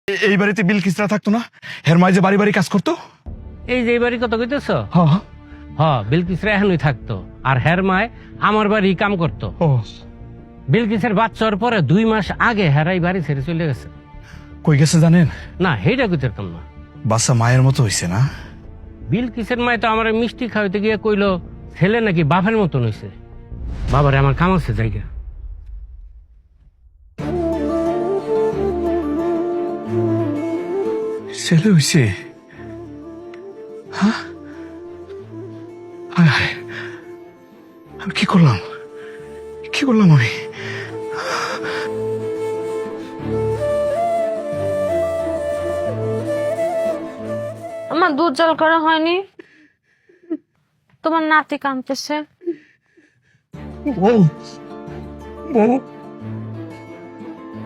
এই বাড়িতে বিলকিসরা থাকতো না? হের মাই যে বাড়ি বাড়ি কাজ করতো? এই যে এই বাড়ি কত কইতেছ? হ্যাঁ। বিলকিসরা এখনই থাকতো, আর হের মায় আমার বাড়ি কাম করতো। ও, বিলকিসের বাচ্চার পরে 2 মাস আগে হেরাই বাড়ি ছেড়ে চলে গেছে। কই গেছে জানেন? না, সেইটা কইতাম না। বাচ্চা মায়ের মতো হইছে না? বিলকিসের মায় তো আমার মিষ্টি খাওয়াইতে গিয়ে কইলো ছেলে নাকি বাপের মতন হইছে। বাবারে আমার কাম আছে জায়গা। ছেলে হইছে? হ্যাঁ, হায় হায়, আমি কি করলাম আমি? আমার দুধ জল করা হয়নি, তোমার নাতি কাঁদতেছে। বউ,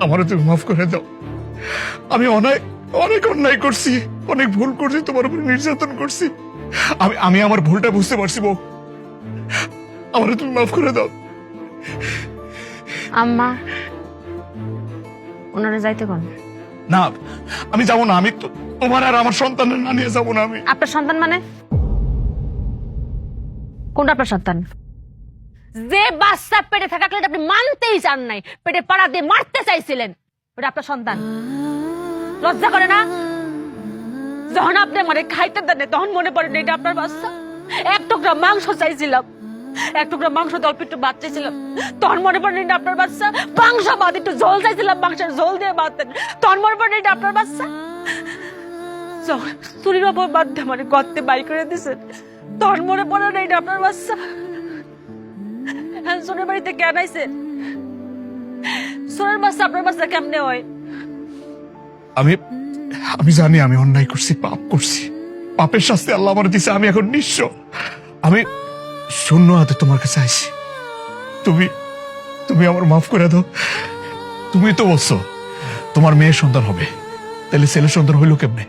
আমারও তুমি মাফ করে দাও। আমি অনেক অন্যায় করছি, অনেক ভুল করছি, তোমার উপর নির্যাতন করছি। আমি আমার ভুলটা বুঝতে পারছি বউ, আমারও তুমি মাফ করে দাও। আম্মা, ওনারা যাইতে কোন? না, আমি যাবো না। আমি তোমার আর আমার সন্তানের না নিয়ে যাবো না। আমি আপনার সন্তান মানে কোনটা আপনার সন্তান? যে বাচ্চা পেটে থাকাকালীন আপনি মানতেই চান নাই, পেটে পাড়া দিয়ে মারতে চাইছিলেন, ওটা আপনার সন্তান। লজ্জা করে না? যখন আপনি মানে খাইতে দেন তখন মনে পড়ে না এটা আপনার বাচ্চা? এক টুকরা মাংস চাইছিলাম, এক টুকরা মাংস অল্প একটু ভাত চাইছিলাম, তখন মনে পড়ে না আপনার বাচ্চা? মাংস ভাত একটু ঝোল চাইছিলাম, মাংসের ঝোল দিয়ে ভাতেন, তখন মনে পড়ে এটা আপনার বাচ্চা? যখন চুরির অপবাদ দিয়ে মানে গর্তে বাই করে দিয়েছেন, তখন মনে পড়ে না এটা আপনার বাচ্চা? সোনের বাড়িতে কেন আইছে? সোনের বাচ্চা আপনার বাচ্চা কেমনে হয়? আমি জানি আমি অন্যায় করছি, পাপ করছি। পাপের শাস্তি আল্লাহ আমার দিছে। আমি এখন নিঃস্ব। আমি শূন্য হাতে তোমার কাছে আইছি। তুমি আমার মাফ করে দাও। তুমি তো বলছো তোমার মেয়ের সন্তান হবে, তাহলে ছেলে সন্তান হইল কেমনে?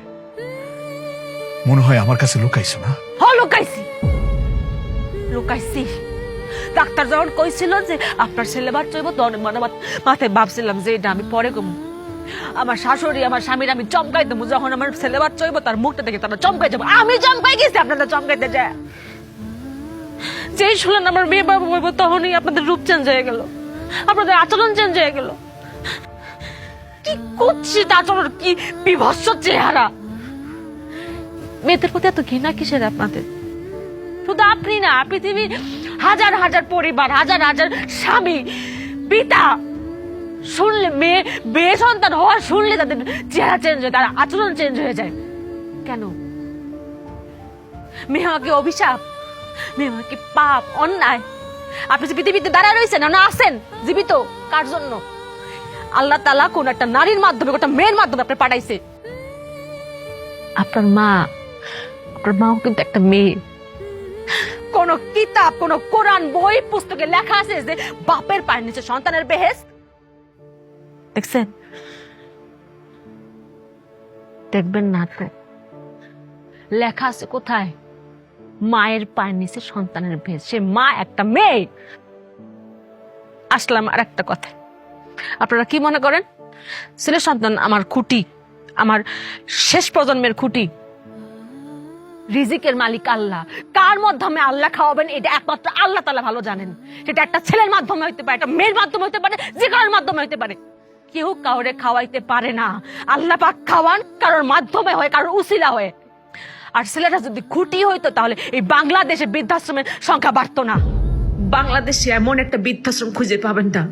মনে হয় আমার কাছে লুকাইছো না? লুকাইছি। ডাক্তার যখন কইছিল যে আপনার ছেলে বাচ্চা হইব, তখন মানে মাথায় ভাবছিলাম যে এটা আমি পরে কম। আমার শাশুড়ি, আমার স্বামীর আমি চমকাই দেবো, যখন আমার ছেলে বাচ্চা হইব তার মুখটা দেখে তারা চমকাই যাবো। আমি চমকাই গেছি আপনাদের চমকাইতে যায়। যেই শুনলেন আমার মেয়ে বাবা হইব, তখনই আপনাদের রূপ চেঞ্জ হয়ে গেল, আপনাদের আচরণ চেঞ্জ হয়ে গেল। কি কুৎসিত আচরণ, কি বিভৎস চেহারা! মেয়েদের প্রতি এত ঘৃণা কিসের আপনাদের? শুধু আপনি না, পৃথিবীর হাজার হাজার পরিবার, হাজার হাজার স্বামী, পিতা শুনলে মেয়ে সন্তান হওয়া শুনলে তাদের চেহারা চেঞ্জ হয়, তার আচরণ চেঞ্জ হয়ে যায়। কেন? মেয়ে হওয়া কি অভিশাপ? মেয়ে হওয়া কি পাপ, অন্যায়? আপনি যে পৃথিবীতে দাঁড়ায় রয়েছেন না আছেন জীবিত, কার জন্য? আল্লাহ তাআলা কোন একটা নারীর মাধ্যমে, একটা মেয়ের মাধ্যমে আপনি পাঠাইছে। আপনার মাও কিন্তু একটা মেয়ে। কোন কিতাব, কোন কোরআন বই পুস্তকে লেখা আছে যে বাপের পায়ের নিচে সন্তানের বেহেশত? দেখছেন? দেখবেন না তো। লেখা আছে কোথায়? মায়ের পায়ের নিচে সন্তানের বেহেশত। সে মা একটা মেয়ে। আসলাম আর একটা কথা, আপনারা কি মনে করেন ছেলে সন্তান আমার খুঁটি, আমার শেষ প্রজন্মের খুঁটি? রিজিকের মালিক আল্লাহ। কার মাধ্যমে আল্লাহ খাওয়াবেন এটা একমাত্র আল্লাহ তাআলা ভালো জানেন। সেটা একটা ছেলের মাধ্যমে হইতে পারে, একটা মেয়ের মাধ্যমে হইতে পারে, যে কারোর মাধ্যমে হইতে পারে। কেউ কাউরে খাওয়াইতে পারে না। আল্লাহ পাক খাওয়ান কারোর মাধ্যমে হয়, কারোর উসিলা হয়। আর ছেলেটা যদি খুঁটি হইতো তাহলে এই বাংলাদেশে বৃদ্ধাশ্রমের সংখ্যা বাড়তো না। বাংলাদেশে এমন একটা বৃদ্ধাশ্রম খুঁজে পাবেন না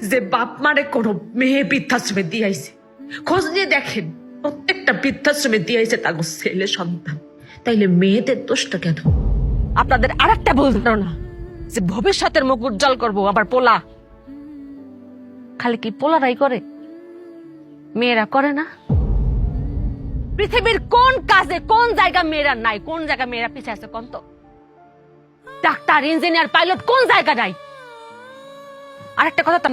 যে বাপ মারে কোনো মেয়ে বৃদ্ধাশ্রমে দিয়ে আইছে। খোঁজ নিয়ে দেখেন, প্রত্যেকটা বৃদ্ধাশ্রমে দিয়ে আইছে তার ছেলে সন্তান। তাইলে মেয়েদের দোষটা কেন? আপনাদের আরেকটা ভুল ধারণা যে ভবিষ্যতের মুখ উজ্জ্বল করবো আবার পোলা। খালি কি পোলারাই করে? মেয়েরা করে না? পৃথিবীর কোন কাজে, কোন জায়গা মেয়েরা নাই? কোন জায়গা মেয়েরা পিছিয়ে আছে কোন তো? ডাক্তার, ইঞ্জিনিয়ার, পাইলট কোন জায়গা নাই? আরেকটা কথা